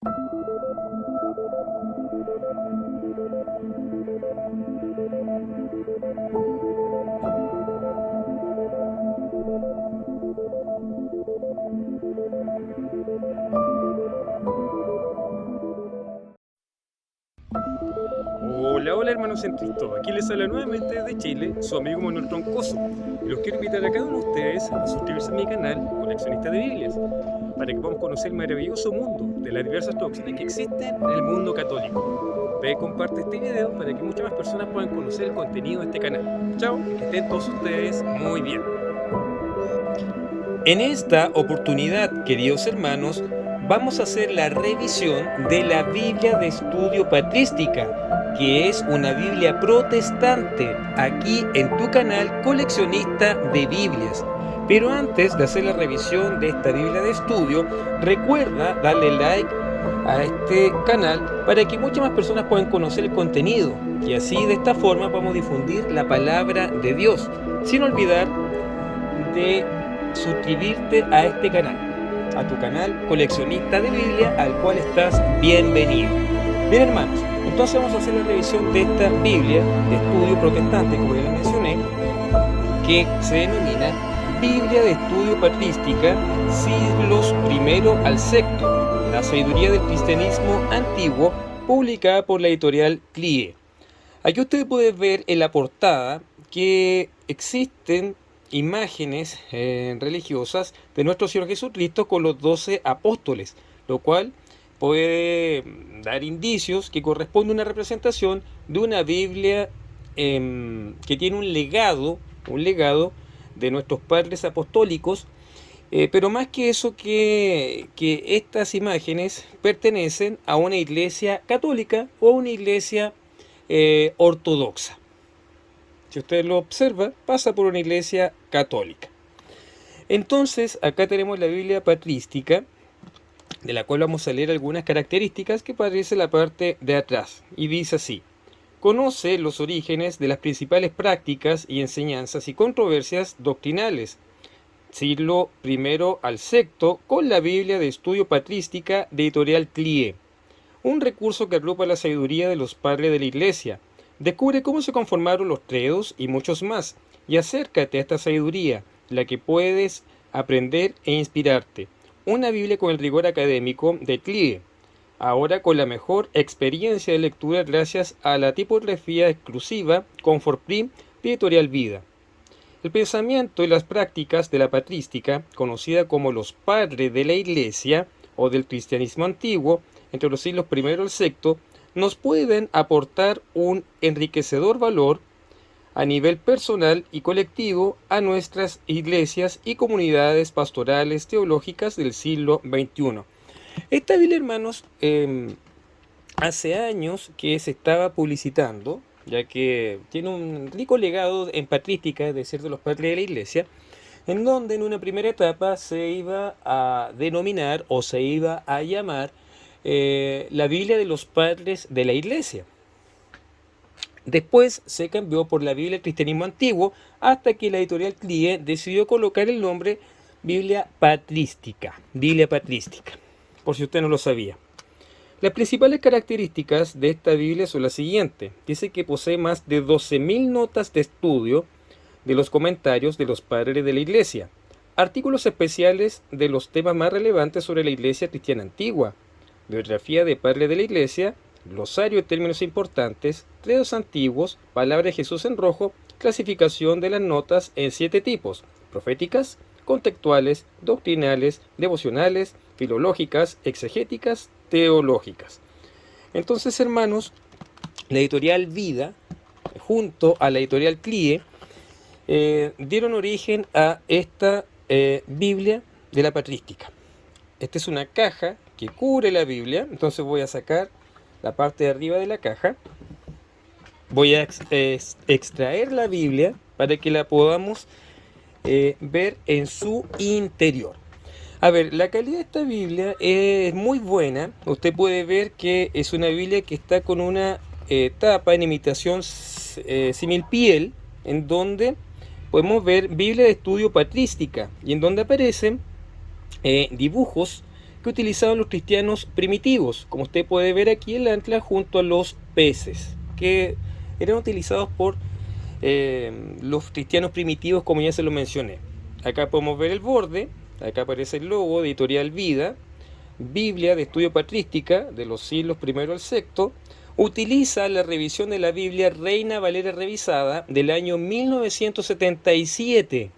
Hola, hola hermanos en Cristo, aquí les habla nuevamente desde Chile, su amigo Manuel Troncoso, y los quiero invitar a cada uno de ustedes a suscribirse a mi canal Coleccionista de Biblias, para que podamos conocer el maravilloso mundo de las diversas doctrinas que existen en el mundo católico. Ve y comparte este video para que muchas más personas puedan conocer el contenido de este canal. Chao, y que estén todos ustedes muy bien. En esta oportunidad, queridos hermanos, vamos a hacer la revisión de la Biblia de Estudio Patrística, que es una Biblia protestante, aquí en tu canal Coleccionista de Biblias. Pero antes de hacer la revisión de esta Biblia de estudio, recuerda darle like a este canal para que muchas más personas puedan conocer el contenido y así de esta forma podemos difundir la palabra de Dios, sin olvidar de suscribirte a este canal, a tu canal Coleccionista de Biblia, al cual estás bienvenido. Bien hermanos, entonces vamos a hacer la revisión de esta Biblia de estudio protestante, como ya les mencioné, que se denomina Biblia de Estudio Patrística, siglos I al VI, la sabiduría del cristianismo antiguo, publicada por la editorial CLIE. Aquí ustedes pueden ver en la portada que existen imágenes religiosas de nuestro Señor Jesucristo con los 12 apóstoles, lo cual puede dar indicios que corresponde a una representación de una Biblia que tiene un legado de nuestros padres apostólicos, pero más que eso, que estas imágenes pertenecen a una iglesia católica o a una iglesia ortodoxa. Si usted lo observa, pasa por una iglesia católica. Entonces, acá tenemos la Biblia patrística, de la cual vamos a leer algunas características que aparece en la parte de atrás. Y dice así: conoce los orígenes de las principales prácticas y enseñanzas y controversias doctrinales. Siglo I al VI, con la Biblia de Estudio Patrística de editorial CLIE. Un recurso que agrupa la sabiduría de los padres de la Iglesia. Descubre cómo se conformaron los credos y muchos más, y acércate a esta sabiduría, la que puedes aprender e inspirarte. Una Biblia con el rigor académico de CLIE, ahora con la mejor experiencia de lectura gracias a la tipografía exclusiva Comfortprint de editorial Vida. El pensamiento y las prácticas de la patrística, conocida como los padres de la Iglesia o del cristianismo antiguo, entre los siglos I al VI, nos pueden aportar un enriquecedor valor a nivel personal y colectivo a nuestras iglesias y comunidades pastorales teológicas del siglo XXI. Esta Biblia, hermanos, hace años que se estaba publicitando, ya que tiene un rico legado en patrística, de ser de los padres de la iglesia, en donde en una primera etapa se iba a denominar o se iba a llamar la Biblia de los padres de la iglesia. Después se cambió por la Biblia del Cristianismo Antiguo, hasta que la editorial CLIE decidió colocar el nombre Biblia Patrística, por si usted no lo sabía. Las principales características de esta Biblia son las siguientes. Dice que posee más de 12.000 notas de estudio de los comentarios de los padres de la iglesia, artículos especiales de los temas más relevantes sobre la iglesia cristiana antigua, biografía de padres de la iglesia, glosario de términos importantes, credos antiguos, palabra de Jesús en rojo, clasificación de las notas en 7 tipos: proféticas, contextuales, doctrinales, devocionales, filológicas, exegéticas, teológicas. Entonces, hermanos, la editorial Vida, junto a la editorial CLIE, dieron origen a esta Biblia de la patrística. Esta es una caja que cubre la Biblia. Entonces voy a sacar la parte de arriba de la caja. Voy a extraer la Biblia para que la podamos ver en su interior. A ver, la calidad de esta Biblia es muy buena. Usted puede ver que es una Biblia que está con una tapa en imitación símil piel, en donde podemos ver Biblia de Estudio Patrística, y en donde aparecen dibujos que utilizaban los cristianos primitivos, como usted puede ver aquí el ancla junto a los peces, que eran utilizados por los cristianos primitivos, como ya se lo mencioné. Acá podemos ver el borde, acá aparece el logo de Editorial Vida, Biblia de Estudio Patrística de los siglos I al VI. Utiliza la revisión de la Biblia Reina Valera revisada del año 1977.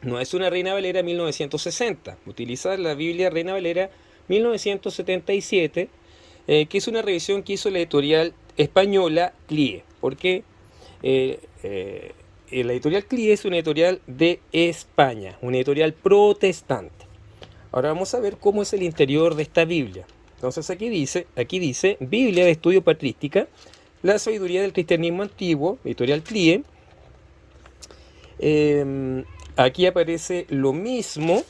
No es una Reina Valera 1960. Utiliza la Biblia Reina Valera 1977, que es una revisión que hizo la editorial española CLIE. Porque la editorial CLIE es una editorial de España, una editorial protestante. Ahora vamos a ver cómo es el interior de esta Biblia. Entonces aquí dice Biblia de Estudio Patrística, la sabiduría del cristianismo antiguo, editorial CLIE. Aquí aparece lo mismo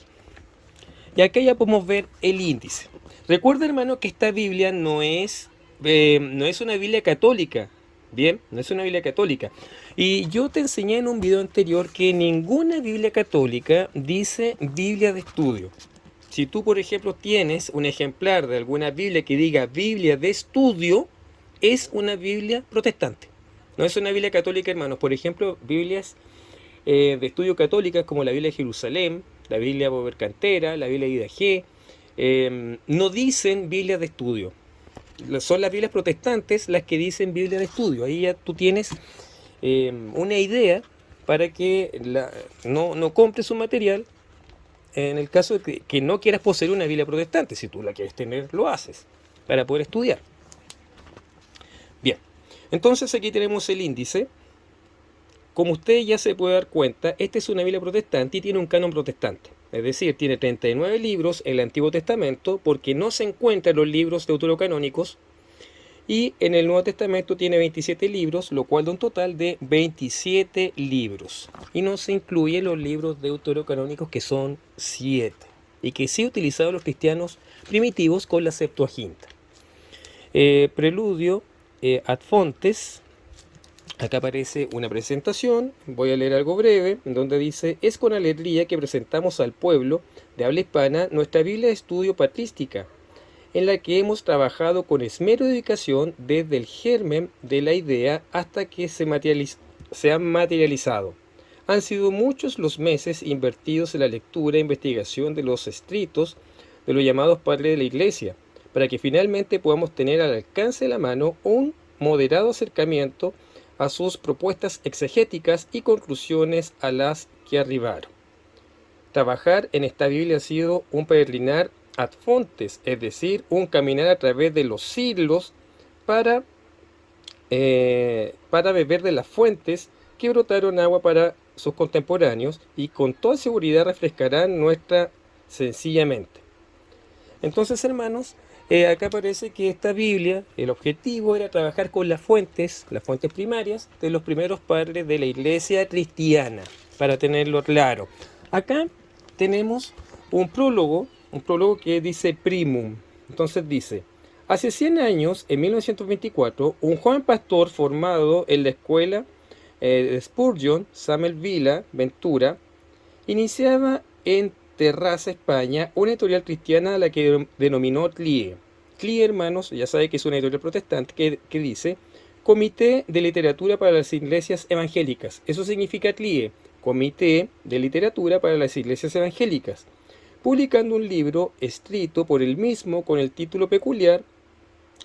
y acá ya podemos ver el índice. Recuerda, hermano, que esta Biblia no es una Biblia católica. Bien, no es una Biblia católica. Y yo te enseñé en un video anterior que ninguna Biblia católica dice Biblia de estudio. Si tú, por ejemplo, tienes un ejemplar de alguna Biblia que diga Biblia de estudio, es una Biblia protestante. No es una Biblia católica, hermanos. Por ejemplo, Biblias de estudio católicas como la Biblia de Jerusalén, la Biblia Bover Cantera, la Biblia IDG, no dicen Biblia de estudio. Son las Biblias protestantes las que dicen Biblia de estudio. Ahí ya tú tienes una idea para que no compres un material en el caso de que no quieras poseer una Biblia protestante. Si tú la quieres tener, lo haces para poder estudiar. Bien, entonces aquí tenemos el índice. Como usted ya se puede dar cuenta, esta es una Biblia protestante y tiene un canon protestante. Es decir, tiene 39 libros en el Antiguo Testamento porque no se encuentran los libros deuterocanónicos. Y en el Nuevo Testamento tiene 27 libros, lo cual da un total de 27 libros. Y no se incluyen los libros deuterocanónicos, que son 7. Y que sí utilizaban los cristianos primitivos con la Septuaginta. Preludio ad fontes. Acá aparece una presentación, voy a leer algo breve, donde dice: es con alegría que presentamos al pueblo de habla hispana nuestra Biblia de Estudio Patrística, en la que hemos trabajado con esmero y dedicación desde el germen de la idea hasta que se ha materializado. Han sido muchos los meses invertidos en la lectura e investigación de los escritos de los llamados padres de la Iglesia, para que finalmente podamos tener al alcance de la mano un moderado acercamiento a sus propuestas exegéticas y conclusiones a las que arribaron. Trabajar en esta Biblia ha sido un peregrinar ad fontes, es decir, un caminar a través de los siglos para beber de las fuentes que brotaron agua para sus contemporáneos y con toda seguridad refrescarán nuestra sencillamente. Entonces, hermanos, acá parece que esta Biblia, el objetivo era trabajar con las fuentes primarias de los primeros padres de la Iglesia cristiana, para tenerlo claro. Acá tenemos un prólogo que dice primum. Entonces dice: hace 100 años, en 1924, un joven pastor formado en la escuela de Spurgeon, Samuel Vila Ventura, iniciaba en Terraza, España, una editorial cristiana a la que denominó CLIE. CLIE, hermanos, ya sabe que es una editorial protestante que dice Comité de Literatura para las Iglesias Evangélicas. Eso significa CLIE, Comité de Literatura para las Iglesias Evangélicas, publicando un libro escrito por él mismo con el título peculiar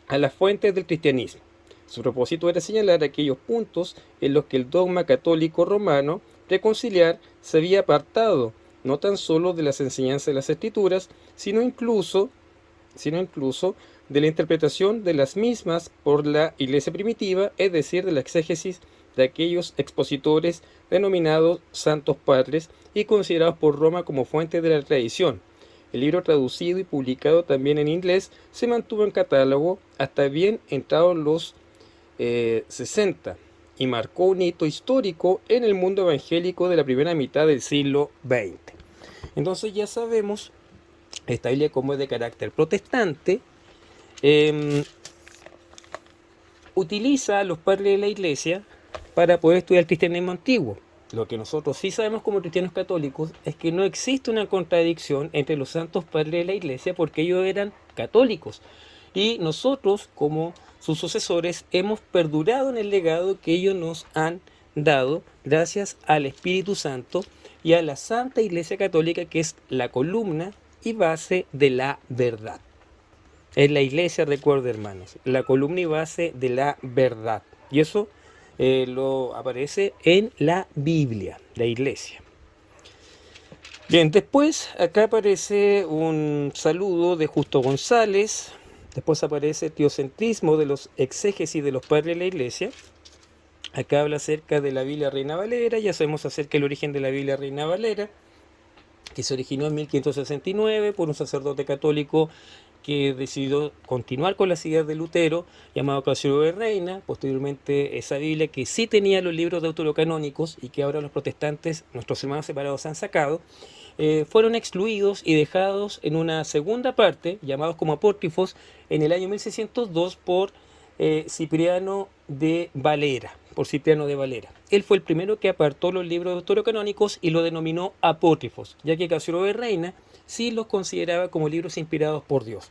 A las fuentes del cristianismo. Su propósito era señalar aquellos puntos en los que el dogma católico romano reconciliar se había apartado no tan solo de las enseñanzas de las Escrituras, sino incluso de la interpretación de las mismas por la Iglesia primitiva, es decir, de la exégesis de aquellos expositores denominados Santos Padres y considerados por Roma como fuentes de la tradición. El libro, traducido y publicado también en inglés, se mantuvo en catálogo hasta bien entrados los 60 y marcó un hito histórico en el mundo evangélico de la primera mitad del siglo XX. Entonces ya sabemos, esta Biblia, como es de carácter protestante, utiliza a los padres de la Iglesia para poder estudiar el cristianismo antiguo. Lo que nosotros sí sabemos como cristianos católicos es que no existe una contradicción entre los santos padres de la Iglesia porque ellos eran católicos. Y nosotros, como sus sucesores, hemos perdurado en el legado que ellos nos han dado gracias al Espíritu Santo y a la Santa Iglesia Católica, que es la columna y base de la verdad. Es la Iglesia, recuerda hermanos, la columna y base de la verdad. Y eso lo aparece en la Biblia, la Iglesia. Bien, después acá aparece un saludo de Justo González. Después aparece el teocentrismo de los exégesis de los padres de la Iglesia. Acá habla acerca de la Biblia Reina Valera. Ya sabemos acerca del origen de la Biblia Reina Valera, que se originó en 1569 por un sacerdote católico que decidió continuar con las ideas de Lutero, llamado Casio de Reina. Posteriormente esa Biblia, que sí tenía los libros deuterocanónicos y que ahora los protestantes, nuestros hermanos separados, han sacado, fueron excluidos y dejados en una segunda parte, llamados como apócrifos, en el año 1602 por Cipriano de Valera. Él fue el primero que apartó los libros deuterocanónicos y lo denominó apócrifos, ya que Casio de Reina sí los consideraba como libros inspirados por Dios.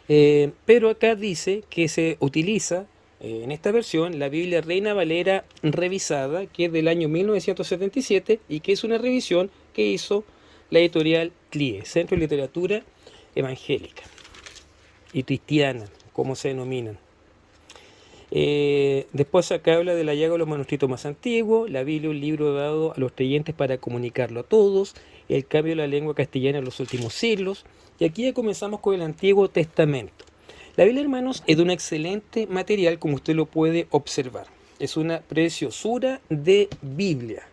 Pero acá dice que se utiliza en esta versión la Biblia Reina Valera revisada, que es del año 1977 y que es una revisión que hizo la editorial CLIE, Centro de Literatura Evangélica y Cristiana, como se denominan. Después acá habla de la llaga de los manuscritos más antiguos. La Biblia, un libro dado a los creyentes para comunicarlo a todos, el cambio de la lengua castellana en los últimos siglos. Y aquí ya comenzamos con el Antiguo Testamento. La Biblia, hermanos, es de un excelente material, como usted lo puede observar. Es una preciosura de Biblia.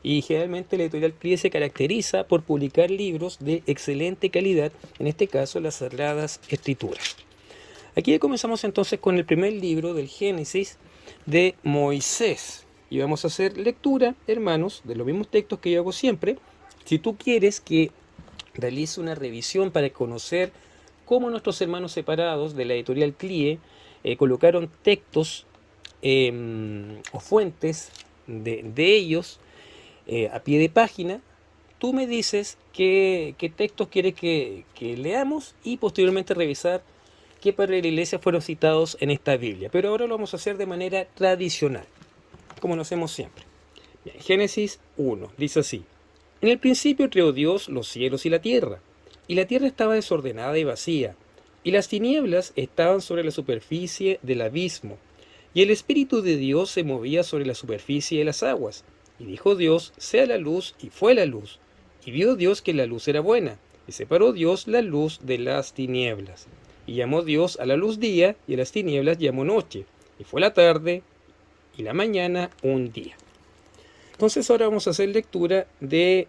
Y generalmente la editorial CLIE se caracteriza por publicar libros de excelente calidad, en este caso las Sagradas Escrituras. Aquí ya comenzamos entonces con el primer libro del Génesis de Moisés. Y vamos a hacer lectura, hermanos, de los mismos textos que yo hago siempre. Si tú quieres que realice una revisión para conocer cómo nuestros hermanos separados de la editorial CLIE colocaron textos o fuentes de ellos a pie de página, tú me dices qué textos quieres que leamos y posteriormente revisar qué padres de la Iglesia fueron citados en esta Biblia. Pero ahora lo vamos a hacer de manera tradicional, como lo hacemos siempre. Bien, Génesis 1 dice así: en el principio creó Dios los cielos y la tierra estaba desordenada y vacía, y las tinieblas estaban sobre la superficie del abismo, y el Espíritu de Dios se movía sobre la superficie de las aguas. Y dijo Dios: sea la luz, y fue la luz. Y vio Dios que la luz era buena, y separó Dios la luz de las tinieblas. Y llamó Dios a la luz día, y a las tinieblas llamó noche. Y fue la tarde y la mañana un día. Entonces ahora vamos a hacer lectura de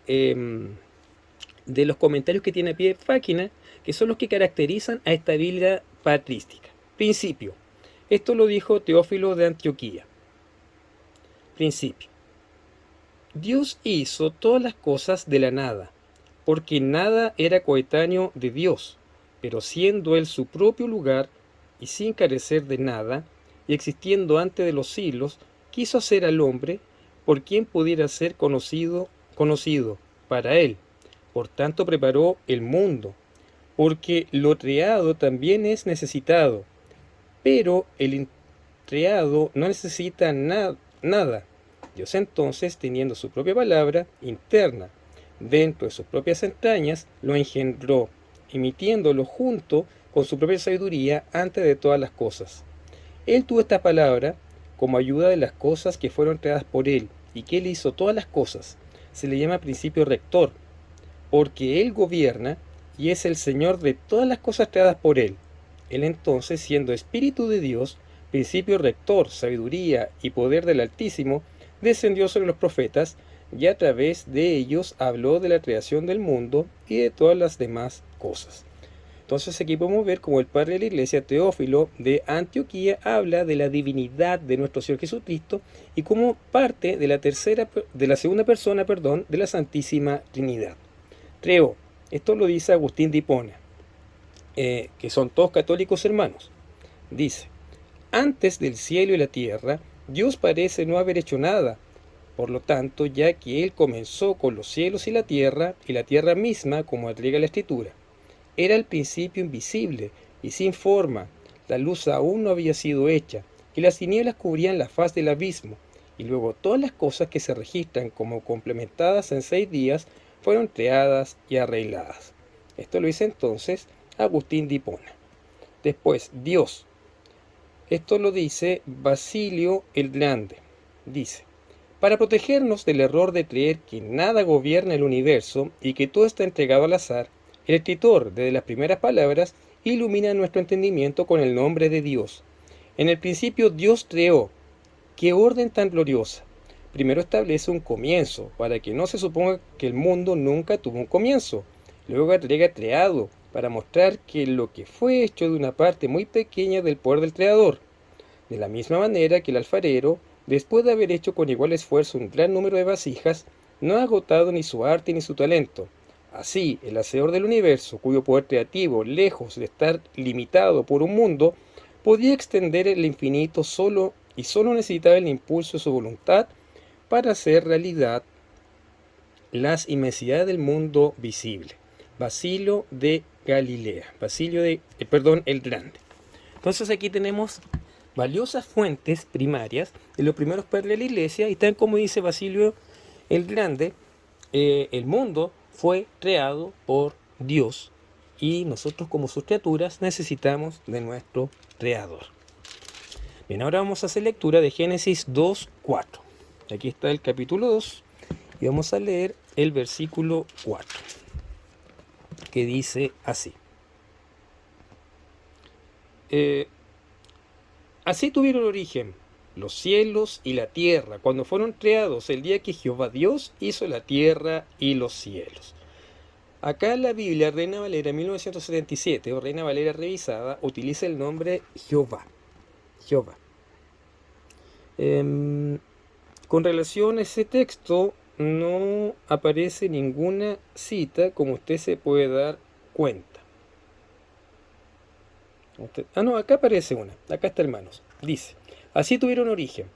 los comentarios que tiene a pie de página, que son los que caracterizan a esta Biblia patrística. Principio. Esto lo dijo Teófilo de Antioquía. Principio. Dios hizo todas las cosas de la nada, porque nada era coetáneo de Dios, pero siendo Él su propio lugar, y sin carecer de nada, y existiendo antes de los siglos, quiso hacer al hombre, por quien pudiera ser conocido para Él. Por tanto preparó el mundo, porque lo creado también es necesitado, pero el creado no necesita nada. Dios entonces, teniendo su propia palabra interna dentro de sus propias entrañas, lo engendró, emitiéndolo junto con su propia sabiduría antes de todas las cosas. Él tuvo esta palabra como ayuda de las cosas que fueron creadas por Él, y que Él hizo todas las cosas. Se le llama principio rector, porque Él gobierna y es el Señor de todas las cosas creadas por Él. Él entonces, siendo Espíritu de Dios, principio rector, sabiduría y poder del Altísimo, descendió sobre los profetas, y a través de ellos habló de la creación del mundo y de todas las demás cosas. Entonces aquí podemos ver cómo el padre de la Iglesia, Teófilo de Antioquía, habla de la divinidad de nuestro Señor Jesucristo y como parte de la segunda persona de la Santísima Trinidad. Creó, esto lo dice Agustín de Hipona, que son todos católicos hermanos. Dice: antes del cielo y la tierra, Dios parece no haber hecho nada, Por lo tanto, ya que Él comenzó con los cielos y la tierra misma, como agrega la Escritura, era el principio invisible y sin forma, la luz aún no había sido hecha, y las tinieblas cubrían la faz del abismo, y luego todas las cosas que se registran como complementadas en 6 días fueron creadas y arregladas. Esto lo dice entonces Agustín de Hipona. Después, Dios. Esto lo dice Basilio el Grande. Dice: para protegernos del error de creer que nada gobierna el universo y que todo está entregado al azar, el escritor, desde las primeras palabras, ilumina nuestro entendimiento con el nombre de Dios. En el principio Dios creó. ¡Qué orden tan gloriosa! Primero establece un comienzo, para que no se suponga que el mundo nunca tuvo un comienzo. Luego agrega creado, para mostrar que lo que fue hecho de una parte muy pequeña del poder del Creador. De la misma manera que el alfarero, después de haber hecho con igual esfuerzo un gran número de vasijas, no ha agotado ni su arte ni su talento. Así, el hacedor del universo, cuyo poder creativo, lejos de estar limitado por un mundo, podía extender el infinito solo necesitaba el impulso de su voluntad para hacer realidad las inmensidades del mundo visible. Basilio de Galilea, el Grande. Entonces aquí tenemos valiosas fuentes primarias de los primeros padres de la Iglesia, y tal como dice Basilio el Grande, el mundo fue creado por Dios y nosotros como sus criaturas necesitamos de nuestro Creador. Bien, ahora vamos a hacer lectura de Génesis 2:4. Aquí está el capítulo 2 y vamos a leer el versículo 4, que dice así. Así tuvieron origen los cielos y la tierra, cuando fueron creados el día que Jehová Dios hizo la tierra y los cielos. Acá en la Biblia, Reina Valera 1977, o Reina Valera revisada, utiliza el nombre Jehová. Jehová. Con relación a ese texto, no aparece ninguna cita, como usted se puede dar cuenta. No, acá aparece una. Acá está, hermanos. Dice: así tuvieron origen.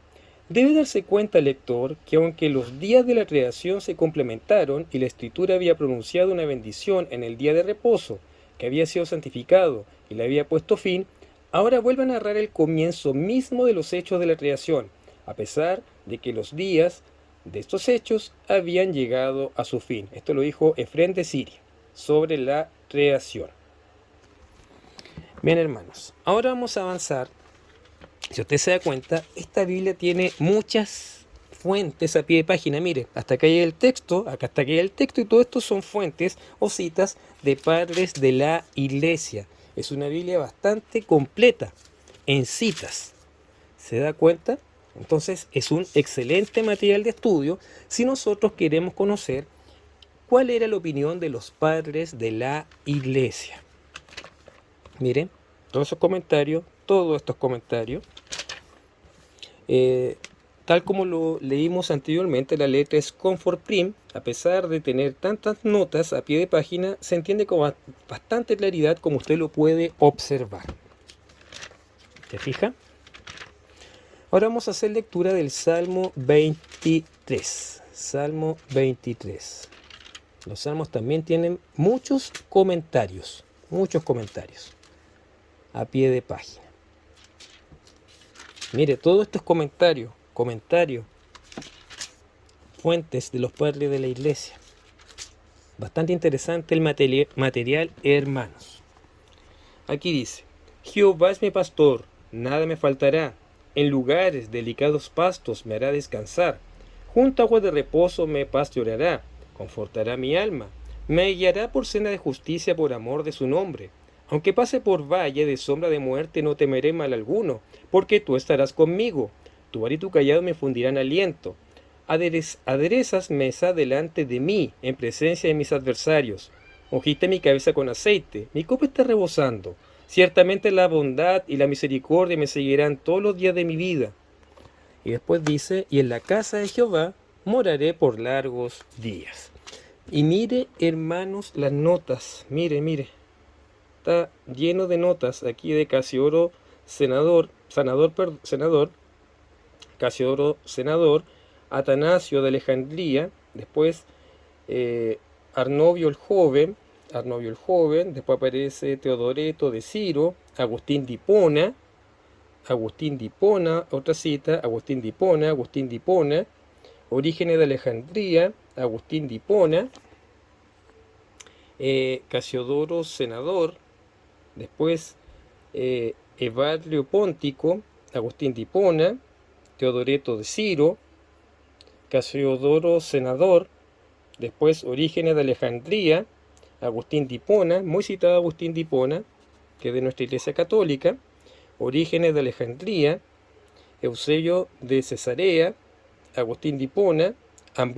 Debe darse cuenta el lector que aunque los días de la creación se complementaron y la Escritura había pronunciado una bendición en el día de reposo, que había sido santificado y le había puesto fin, ahora vuelve a narrar el comienzo mismo de los hechos de la creación, a pesar de que los días de estos hechos habían llegado a su fin. Esto lo dijo Efrén de Siria sobre la creación. Bien, hermanos, ahora vamos a avanzar. Si usted se da cuenta, esta Biblia tiene muchas fuentes a pie de página. Mire, hasta acá llega el texto, acá hasta acá llega el texto, y todo esto son fuentes o citas de padres de la Iglesia. Es una Biblia bastante completa en citas. ¿Se da cuenta? Entonces es un excelente material de estudio si nosotros queremos conocer cuál era la opinión de los padres de la Iglesia. Miren, todos estos comentarios, tal como lo leímos anteriormente, la letra es Comfort Prim. A pesar de tener tantas notas a pie de página, se entiende con bastante claridad, como usted lo puede observar. ¿Se fija? Ahora vamos a hacer lectura del Salmo 23. Salmo 23. Los salmos también tienen muchos comentarios a pie de página. Mire, todos estos comentarios, fuentes de los padres de la Iglesia. Bastante interesante el material, hermanos. Aquí dice: Jehová es mi pastor, nada me faltará. En lugares delicados pastos me hará descansar. Junto a aguas de reposo me pastoreará. Confortará mi alma. Me guiará por senda de justicia por amor de su nombre. Aunque pase por valle de sombra de muerte, no temeré mal alguno, porque tú estarás conmigo. Tu vara y tu cayado me fundirán aliento. Aderezas mesa delante de mí, en presencia de mis adversarios. Ungiste mi cabeza con aceite, mi copa está rebosando. Ciertamente la bondad y la misericordia me seguirán todos los días de mi vida. Y después dice: y en la casa de Jehová moraré por largos días. Y mire, hermanos, las notas. Mire. Está lleno de notas aquí de Casiodoro Casiodoro Senador, Atanasio de Alejandría, después Arnovio el Joven, después aparece Teodoreto de Ciro, Agustín de Hipona, otra cita, Agustín de Hipona, Orígenes de Alejandría, Agustín de Hipona, Casiodoro Senador, después Evagrio Póntico, Agustín de Hipona, Teodoreto de Ciro, Casiodoro Senador, después Orígenes de Alejandría, Agustín de Hipona, muy citado Agustín de Hipona, que es de nuestra Iglesia Católica, Orígenes de Alejandría, Eusebio de Cesarea, Agustín de Hipona, San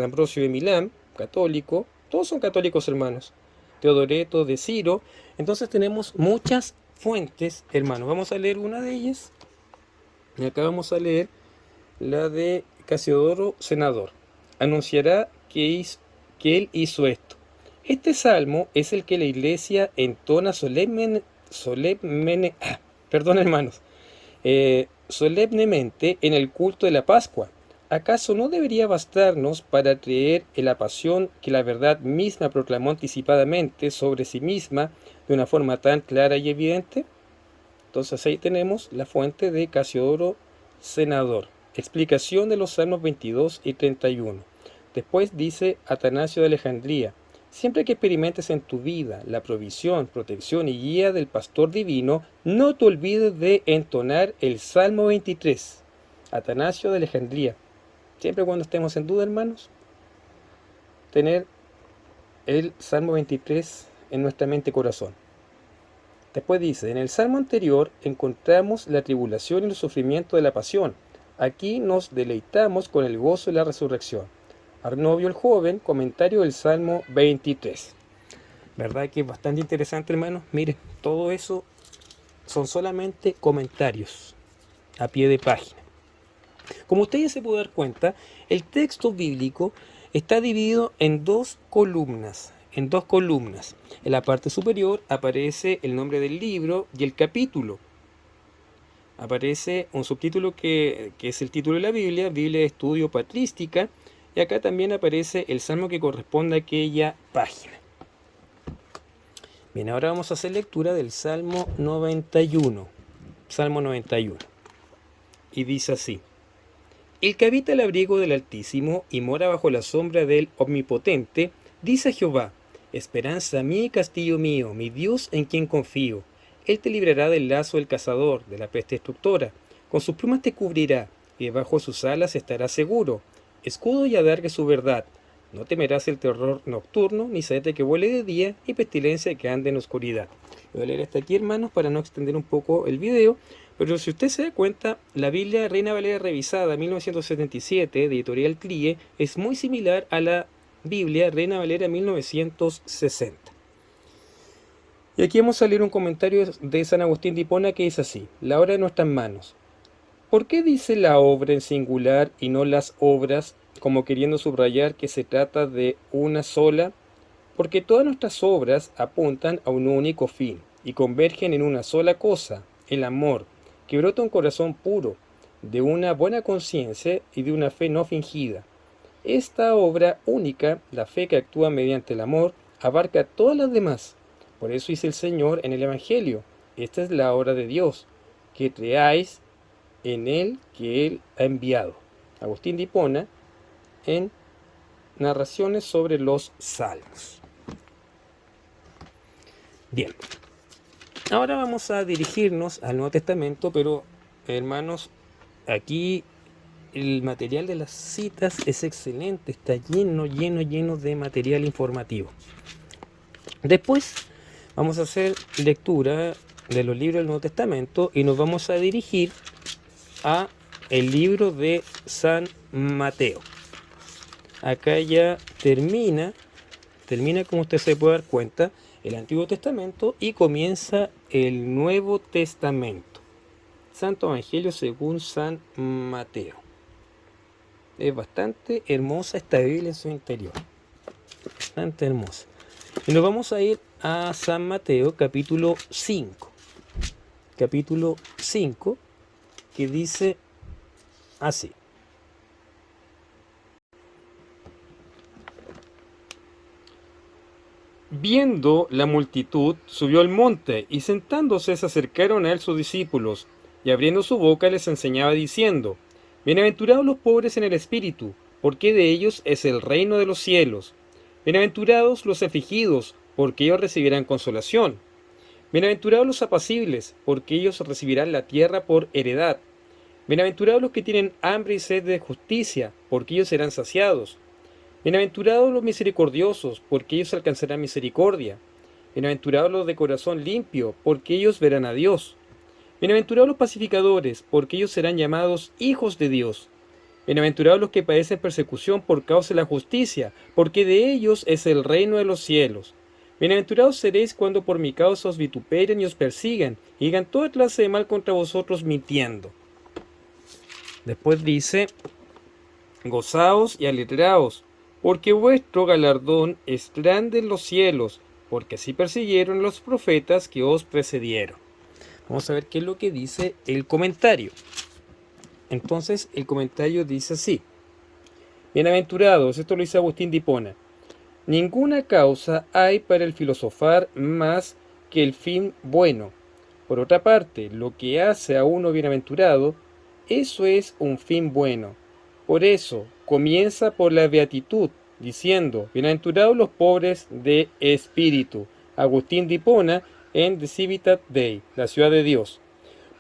Ambrosio de Milán, católico, todos son católicos hermanos, Teodoreto de Ciro. Entonces tenemos muchas fuentes, hermanos. Vamos a leer una de ellas, y acá vamos a leer la de Casiodoro Senador. Anunciará que él hizo esto. Este salmo es el que la iglesia entona solemnemente en el culto de la Pascua. ¿Acaso no debería bastarnos para creer en la pasión que la verdad misma proclamó anticipadamente sobre sí misma de una forma tan clara y evidente? Entonces ahí tenemos la fuente de Casiodoro Senador. Explicación de los Salmos 22 y 31. Después dice Atanasio de Alejandría: siempre que experimentes en tu vida la provisión, protección y guía del pastor divino, no te olvides de entonar el Salmo 23. Atanasio de Alejandría. Siempre cuando estemos en duda, hermanos, tener el Salmo 23 en nuestra mente y corazón. Después dice, en el Salmo anterior encontramos la tribulación y el sufrimiento de la pasión. Aquí nos deleitamos con el gozo de la resurrección. Arnovio el Joven, comentario del Salmo 23. ¿Verdad que es bastante interesante, hermanos? Miren, todo eso son solamente comentarios a pie de página. Como ustedes se pueden dar cuenta, el texto bíblico está dividido en dos columnas. En la parte superior aparece el nombre del libro y el capítulo. Aparece un subtítulo que es el título de la Biblia de Estudio Patrística, y acá también aparece el salmo que corresponde a aquella página. Bien, ahora vamos a hacer lectura del Salmo 91. Salmo 91. Y dice así: el que habita el abrigo del Altísimo y mora bajo la sombra del Omnipotente, dice a Jehová: esperanza mía y castillo mío, mi Dios en quien confío. Él te librará del lazo del cazador, de la peste destructora. Con sus plumas te cubrirá, y debajo de sus alas estarás seguro. Escudo y adarga su verdad. No temerás el terror nocturno, ni saeta que vuele de día, ni pestilencia que ande en oscuridad. Voy a leer hasta aquí, hermanos, para no extender un poco el video. Pero si usted se da cuenta, la Biblia Reina Valera revisada 1977 de Editorial CLIE es muy similar a la Biblia Reina Valera 1960. Y aquí vamos a leer un comentario de San Agustín de Hipona que dice así: la obra de nuestras manos. ¿Por qué dice la obra en singular y no las obras, como queriendo subrayar que se trata de una sola? Porque todas nuestras obras apuntan a un único fin y convergen en una sola cosa, el amor, que brota un corazón puro, de una buena conciencia y de una fe no fingida. Esta obra única, la fe que actúa mediante el amor, abarca todas las demás. Por eso dice el Señor en el Evangelio: esta es la obra de Dios, que creáis en Él que Él ha enviado. Agustín de Hipona, en Narraciones sobre los Salmos. Bien, ahora vamos a dirigirnos al Nuevo Testamento, pero hermanos, aquí el material de las citas es excelente, está lleno de material informativo. Después vamos a hacer lectura de los libros del Nuevo Testamento y nos vamos a dirigir a el libro de San Mateo. Acá ya termina como usted se puede dar cuenta el Antiguo Testamento y comienza el Nuevo Testamento. Santo Evangelio según San Mateo. Es bastante hermosa esta Biblia en su interior. Bastante hermosa. Y nos vamos a ir a San Mateo capítulo 5. Capítulo 5, que dice así: Viendo la multitud, subió al monte, y sentándose se acercaron a él sus discípulos, y abriendo su boca les enseñaba diciendo: Bienaventurados los pobres en el espíritu, porque de ellos es el reino de los cielos. Bienaventurados los afligidos, porque ellos recibirán consolación. Bienaventurados los apacibles, porque ellos recibirán la tierra por heredad. Bienaventurados los que tienen hambre y sed de justicia, porque ellos serán saciados. Bienaventurados los misericordiosos, porque ellos alcanzarán misericordia. Bienaventurados los de corazón limpio, porque ellos verán a Dios. Bienaventurados los pacificadores, porque ellos serán llamados hijos de Dios. Bienaventurados los que padecen persecución por causa de la justicia, porque de ellos es el reino de los cielos. Bienaventurados seréis cuando por mi causa os vituperen y os persigan, y digan toda clase de mal contra vosotros mintiendo. Después dice: Gozaos y alegraos, porque vuestro galardón es grande en los cielos, porque así persiguieron los profetas que os precedieron. Vamos a ver qué es lo que dice el comentario. Entonces el comentario dice así: Bienaventurados, esto lo dice Agustín de Hipona, ninguna causa hay para el filosofar más que el fin bueno. Por otra parte, lo que hace a uno bienaventurado, eso es un fin bueno. Por eso comienza por la beatitud, diciendo: Bienaventurados los pobres de espíritu. Agustín de Hipona en De Civitate Dei, la ciudad de Dios.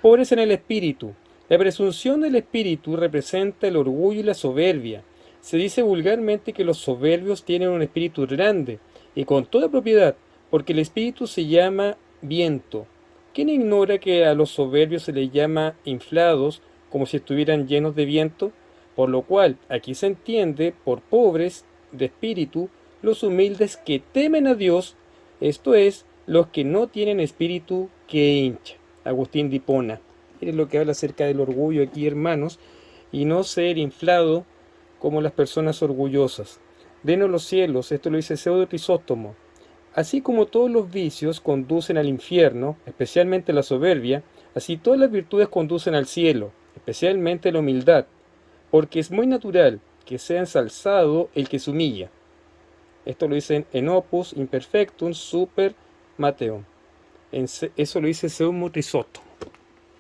Pobres en el espíritu. La presunción del espíritu representa el orgullo y la soberbia. Se dice vulgarmente que los soberbios tienen un espíritu grande, y con toda propiedad, porque el espíritu se llama viento. ¿Quién ignora que a los soberbios se les llama inflados, como si estuvieran llenos de viento? Por lo cual, aquí se entiende por pobres de espíritu los humildes que temen a Dios, esto es, los que no tienen espíritu que hincha. Agustín de Hipona. Es lo que habla acerca del orgullo aquí, hermanos, y no ser inflado como las personas orgullosas. Reino de los cielos, esto lo dice Pseudo Crisóstomo. Así como todos los vicios conducen al infierno, especialmente la soberbia, así todas las virtudes conducen al cielo, especialmente la humildad, porque es muy natural que sea ensalzado el que se humilla. Esto lo dicen en Opus Imperfectum Super Mateum. Eso lo dice Pseudo Crisóstomo.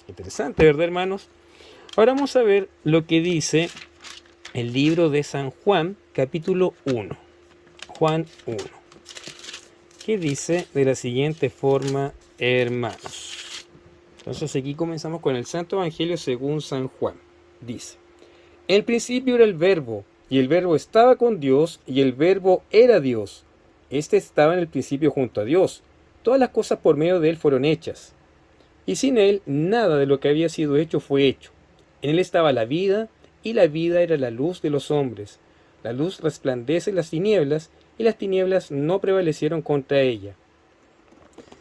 Interesante, ¿verdad, hermanos? Ahora vamos a ver lo que dice el libro de San Juan, capítulo 1. Juan 1. ¿Qué dice de la siguiente forma, hermanos? Entonces aquí comenzamos con el Santo Evangelio según San Juan. Dice: En el principio era el Verbo, y el Verbo estaba con Dios, y el Verbo era Dios. Este estaba en el principio junto a Dios. Todas las cosas por medio de él fueron hechas. Y sin él nada de lo que había sido hecho fue hecho. En él estaba la vida, y la vida era la luz de los hombres. La luz resplandece en las tinieblas, y las tinieblas no prevalecieron contra ella.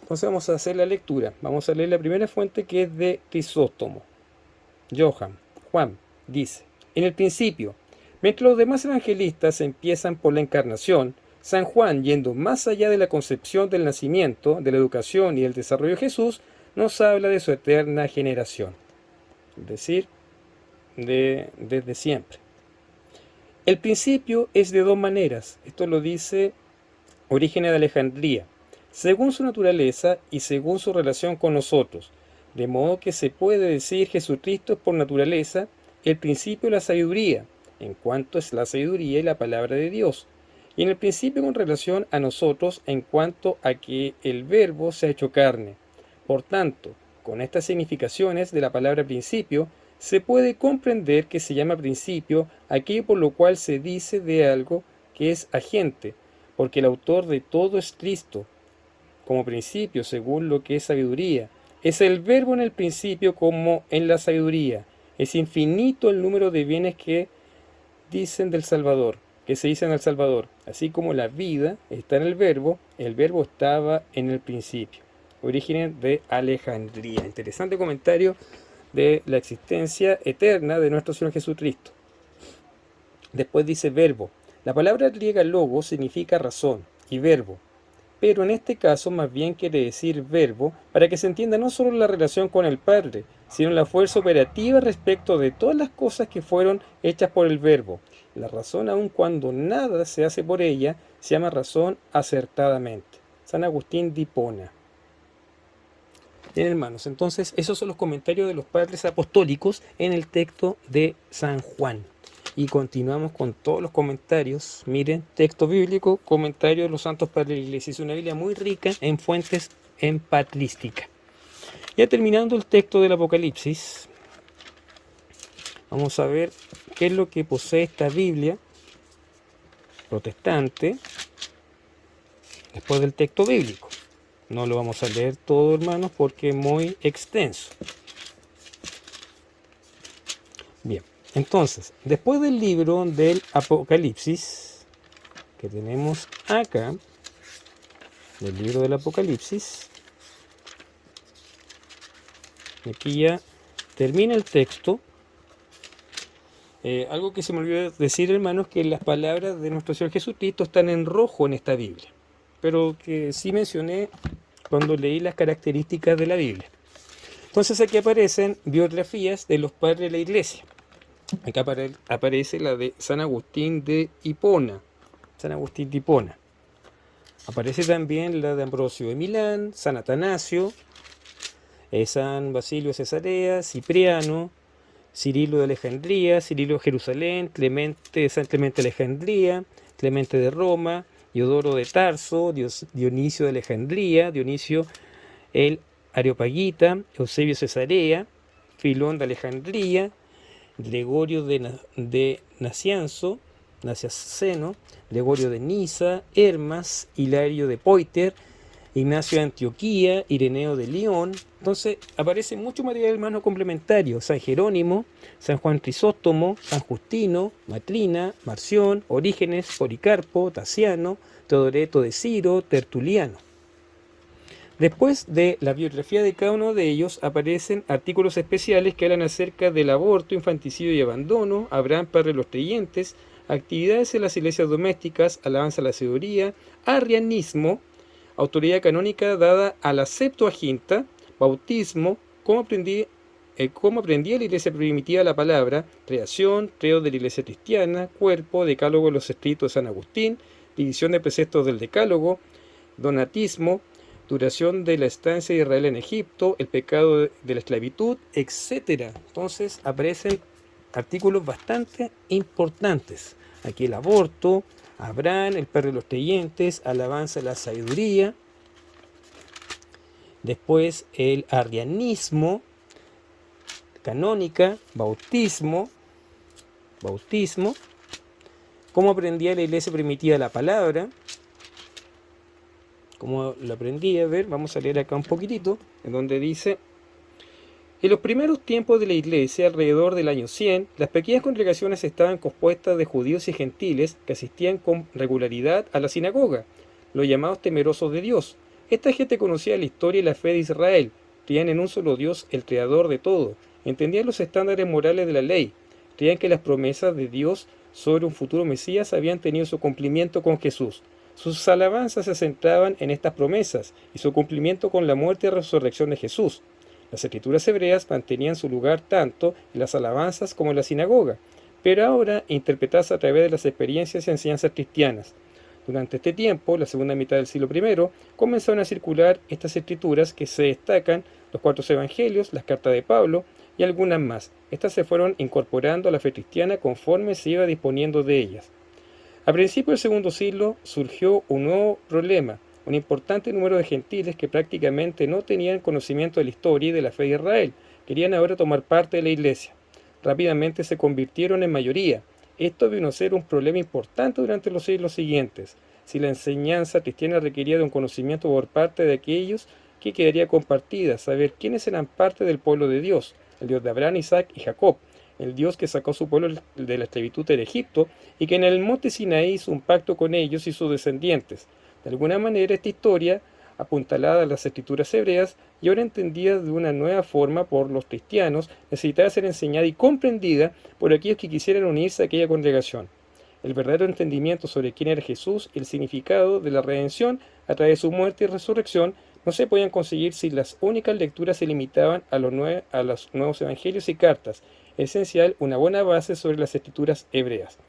Entonces vamos a hacer la lectura. Vamos a leer la primera fuente, que es de Crisóstomo. Juan, dice: En el principio, mientras los demás evangelistas empiezan por la encarnación, San Juan, yendo más allá de la concepción del nacimiento, de la educación y del desarrollo de Jesús, nos habla de su eterna generación, es decir, desde siempre. El principio es de dos maneras, esto lo dice Orígenes de Alejandría, según su naturaleza y según su relación con nosotros, de modo que se puede decir Jesucristo es por naturaleza el principio de la sabiduría, en cuanto es la sabiduría y la palabra de Dios, y en el principio con relación a nosotros en cuanto a que el Verbo se ha hecho carne. Por tanto, con estas significaciones de la palabra principio, se puede comprender que se llama principio aquello por lo cual se dice de algo que es agente, porque el autor de todo es Cristo, como principio según lo que es sabiduría. Es el Verbo en el principio como en la sabiduría. Es infinito el número de bienes que dicen del Salvador, que se dicen al Salvador. Así como la vida está en el Verbo estaba en el principio. Orígenes de Alejandría. Interesante comentario de la existencia eterna de nuestro Señor Jesucristo. Después dice verbo. La palabra griega logos significa razón y verbo, pero en este caso más bien quiere decir verbo para que se entienda no solo la relación con el Padre, sino la fuerza operativa respecto de todas las cosas que fueron hechas por el verbo. La razón, aun cuando nada se hace por ella, se llama razón acertadamente. San Agustín de Hipona. Bien, hermanos, entonces esos son los comentarios de los padres apostólicos en el texto de San Juan. Y continuamos con todos los comentarios. Miren, texto bíblico, comentario de los santos padres de la Iglesia. Es una Biblia muy rica en fuentes en patrística. Ya terminando el texto del Apocalipsis, vamos a ver qué es lo que posee esta Biblia protestante después del texto bíblico. No lo vamos a leer todo, hermanos, porque es muy extenso. Bien, entonces, después del libro del Apocalipsis, que tenemos acá, del libro del Apocalipsis, aquí ya termina el texto. Algo que se me olvidó decir, hermanos, que las palabras de nuestro Señor Jesucristo están en rojo en esta Biblia, pero que sí mencioné cuando leí las características de la Biblia. Entonces aquí aparecen biografías de los padres de la Iglesia. Acá aparece la de San Agustín de Hipona. San Agustín de Hipona. Aparece también la de Ambrosio de Milán, San Atanasio, San Basilio de Cesarea, Cipriano, Cirilo de Alejandría, Cirilo de Jerusalén, San Clemente de Alejandría, Clemente de Roma, Diodoro de Tarso, Dionisio de Alejandría, Dionisio el Areopagita, Eusebio de Cesarea, Filón de Alejandría, Gregorio de Nacianzo, Gregorio de Niza, Hermas, Hilario de Poiter, Ignacio de Antioquía, Ireneo de León. Entonces aparece mucho material, hermano, complementario. San Jerónimo, San Juan Crisóstomo, San Justino, Matrina, Marción, Orígenes, Policarpo, Tasiano, Teodoreto de Ciro, Tertuliano. Después de la biografía de cada uno de ellos aparecen artículos especiales que hablan acerca del aborto, infanticidio y abandono, Abraham, padre de los creyentes, actividades en las iglesias domésticas, alabanza a la sabiduría, arrianismo, autoridad canónica dada a la Septuaginta, bautismo, cómo aprendía la iglesia primitiva la palabra, creación, credo de la iglesia cristiana, cuerpo, decálogo de los escritos de San Agustín, división de preceptos del decálogo, donatismo, duración de la estancia de Israel en Egipto, el pecado de la esclavitud, etc. Entonces aparecen artículos bastante importantes. Aquí el aborto, Abraham, el padre de los creyentes, alabanza a la sabiduría. Después el arrianismo, canónica, bautismo, cómo aprendía la iglesia primitiva la palabra, cómo lo aprendía. A ver, vamos a leer acá un poquitito, en donde dice: en los primeros tiempos de la iglesia, alrededor del año 100, las pequeñas congregaciones estaban compuestas de judíos y gentiles que asistían con regularidad a la sinagoga, los llamados temerosos de Dios. Esta gente conocía la historia y la fe de Israel, creían en un solo Dios, el creador de todo, entendían los estándares morales de la ley, creían que las promesas de Dios sobre un futuro Mesías habían tenido su cumplimiento con Jesús. Sus alabanzas se centraban en estas promesas y su cumplimiento con la muerte y resurrección de Jesús. Las escrituras hebreas mantenían su lugar tanto en las alabanzas como en la sinagoga, pero ahora interpretadas a través de las experiencias y enseñanzas cristianas. Durante este tiempo, la segunda mitad del siglo I, comenzaron a circular estas escrituras que se destacan, los 4 evangelios, las cartas de Pablo y algunas más. Estas se fueron incorporando a la fe cristiana conforme se iba disponiendo de ellas. A principios del segundo siglo surgió un nuevo problema: un importante número de gentiles que prácticamente no tenían conocimiento de la historia y de la fe de Israel, querían ahora tomar parte de la iglesia. Rápidamente se convirtieron en mayoría. Esto vino a ser un problema importante durante los siglos siguientes. Si la enseñanza cristiana requería de un conocimiento por parte de aquellos que quedaría compartida, saber quiénes eran parte del pueblo de Dios, el Dios de Abraham, Isaac y Jacob, el Dios que sacó a su pueblo de la esclavitud de Egipto y que en el monte Sinaí hizo un pacto con ellos y sus descendientes. De alguna manera esta historia, apuntalada a las escrituras hebreas y ahora entendida de una nueva forma por los cristianos, necesitaba ser enseñada y comprendida por aquellos que quisieran unirse a aquella congregación. El verdadero entendimiento sobre quién era Jesús y el significado de la redención a través de su muerte y resurrección no se podían conseguir si las únicas lecturas se limitaban a los nuevos evangelios y cartas. Esencial, una buena base sobre las escrituras hebreas.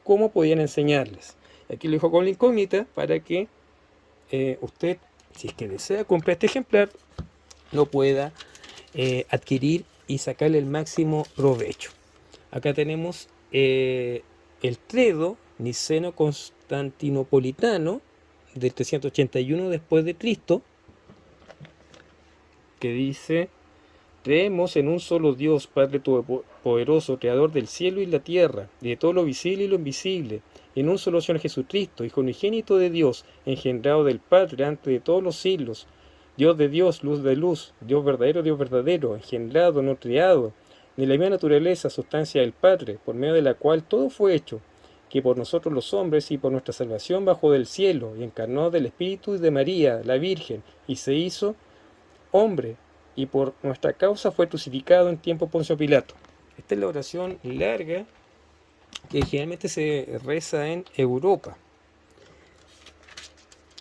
¿Cómo podían enseñarles? Aquí lo dejo con la incógnita para que usted si es que desea comprar este ejemplar, lo pueda adquirir y sacarle el máximo provecho. Acá tenemos el credo niceno-constantinopolitano del 381 después de Cristo, que dice: creemos en un solo Dios, Padre Todopoderoso, Creador del cielo y la tierra, y de todo lo visible y lo invisible, en un solo Señor Jesucristo, Hijo unigénito de Dios, engendrado del Padre antes de todos los siglos, Dios de Dios, luz de luz, Dios verdadero, engendrado, no creado, de la misma naturaleza, sustancia del Padre, por medio de la cual todo fue hecho, que por nosotros los hombres y por nuestra salvación bajó del cielo, y encarnó del Espíritu y de María, la Virgen, y se hizo hombre, y por nuestra causa fue crucificado en tiempo Poncio Pilato. Esta es la oración larga que generalmente se reza en Europa,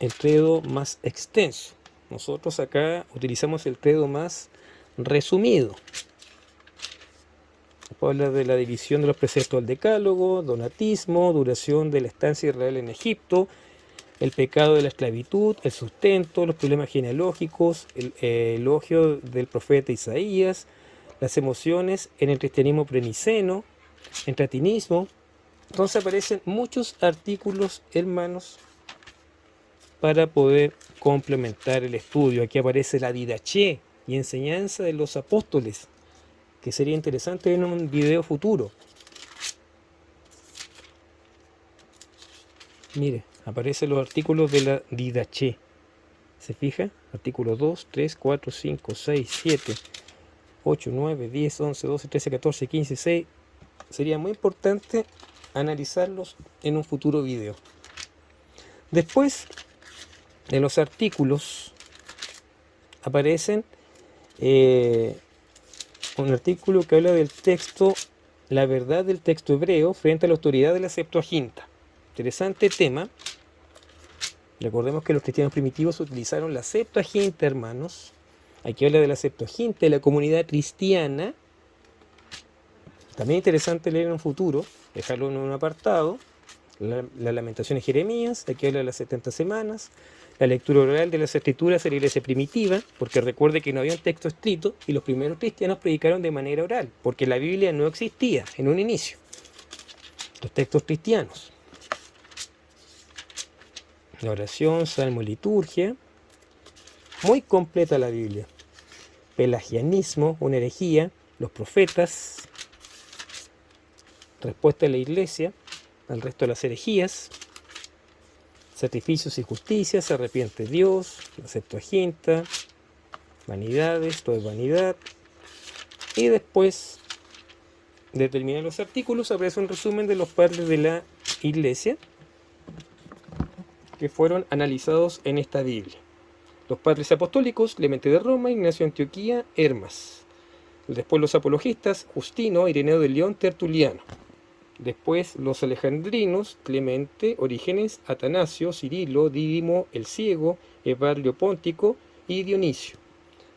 el credo más extenso. Nosotros acá utilizamos el credo más resumido. Habla de la división de los preceptos del decálogo, donatismo, duración de la estancia israel en Egipto, el pecado de la esclavitud, el sustento, los problemas genealógicos, el elogio del profeta Isaías, las emociones en el cristianismo preniceno, entretinismo. Entonces aparecen muchos artículos, hermanos, para poder complementar el estudio. Aquí aparece la didaché y enseñanza de los apóstoles, que sería interesante ver en un video futuro. Mire, aparecen los artículos de la didaché. ¿Se fija? Artículos 2, 3, 4, 5, 6, 7, 8, 9, 10, 11, 12, 13, 14, 15, 16. Sería muy importante analizarlos en un futuro video. Después de los artículos aparecen un artículo que habla del texto, la verdad del texto hebreo frente a la autoridad de la Septuaginta. Interesante tema. Recordemos que los cristianos primitivos utilizaron la Septuaginta, hermanos. Aquí habla de la Septuaginta, de la comunidad cristiana. También interesante leer en un futuro, dejarlo en un apartado. La Lamentación de Jeremías, aquí habla de las 70 semanas. La lectura oral de las escrituras de la iglesia primitiva, porque recuerde que no había un texto escrito y los primeros cristianos predicaron de manera oral, porque la Biblia no existía en un inicio. Los textos cristianos. La oración, salmo y liturgia. Muy completa la Biblia. Pelagianismo, una herejía. Los profetas. Respuesta de la iglesia al resto de las herejías. Sacrificios y justicia, se arrepiente Dios, la Septuaginta, vanidades, todo es vanidad. Y después de terminar los artículos aparece un resumen de los padres de la iglesia que fueron analizados en esta Biblia. Los padres apostólicos, Clemente de Roma, Ignacio de Antioquía, Hermas. Después los apologistas, Justino, Ireneo de León, Tertuliano. Después los alejandrinos, Clemente, Orígenes, Atanasio, Cirilo, Dídimo, el Ciego, Evarrio Póntico y Dionisio.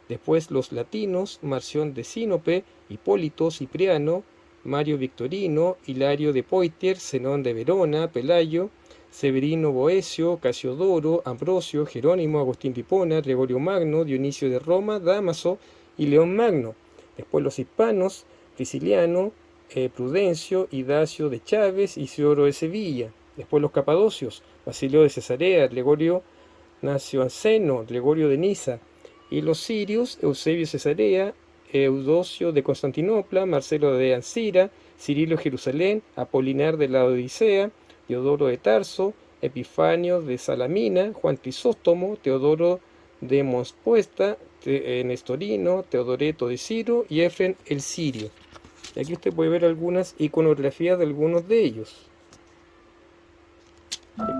Después los latinos, Marción de Sinope, Hipólito, Cipriano, Mario Victorino, Hilario de Poitier, Zenón de Verona, Pelayo, Severino Boecio, Casiodoro, Ambrosio, Jerónimo, Agustín de Hipona, Gregorio Magno, Dionisio de Roma, Dámaso y León Magno. Después los hispanos, Prisciliano, Prudencio, Idacio de Chávez, Isidoro de Sevilla. Después los capadocios, Basilio de Cesarea, Gregorio Nacianceno, Gregorio de Niza. Y los sirios, Eusebio de Cesarea, Eudosio de Constantinopla, Marcelo de Ancira, Cirilo de Jerusalén, Apolinar de la Odisea, Teodoro de Tarso, Epifanio de Salamina, Juan Crisóstomo, Teodoro de Mospuesta, Nestorino, Teodoreto de Ciro y Efren el Sirio. Y aquí usted puede ver algunas iconografías de algunos de ellos,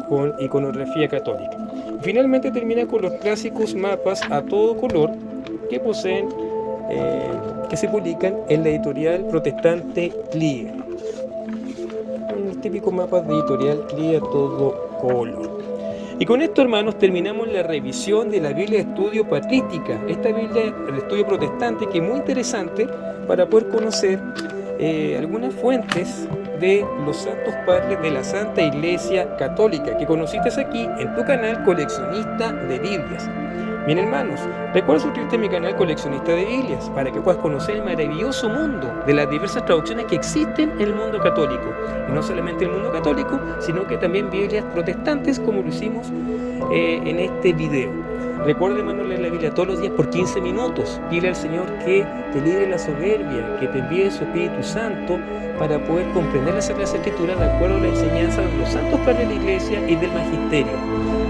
con iconografía católica. Finalmente termina con los clásicos mapas a todo color que poseen, que se publican en la editorial protestante CLIE. Los típicos mapas de editorial CLIE a todo color. Y con esto, hermanos, terminamos la revisión de la Biblia de Estudio Patrística, esta Biblia de Estudio Protestante que es muy interesante para poder conocer algunas fuentes de los santos padres de la Santa Iglesia Católica, que conociste aquí en tu canal Coleccionista de Biblias. Bien, hermanos, recuerda suscribirte a mi canal Coleccionista de Biblias para que puedas conocer el maravilloso mundo de las diversas traducciones que existen en el mundo católico. Y no solamente el mundo católico, sino que también Biblias protestantes, como lo hicimos en este video. Recuerda, hermano, leer la Biblia todos los días por 15 minutos. Dile al Señor que te libre la soberbia, que te envíe su Espíritu Santo para poder comprender las Sagradas Escrituras de acuerdo a la enseñanza de los santos padres de la Iglesia y del Magisterio.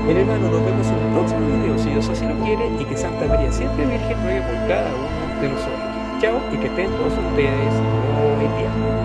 Bien, hermano, nos vemos en el próximo video, si Dios así lo quiere, y que Santa María siempre Virgen ruegue por cada uno de nosotros. Chao, y que estén todos ustedes muy bien.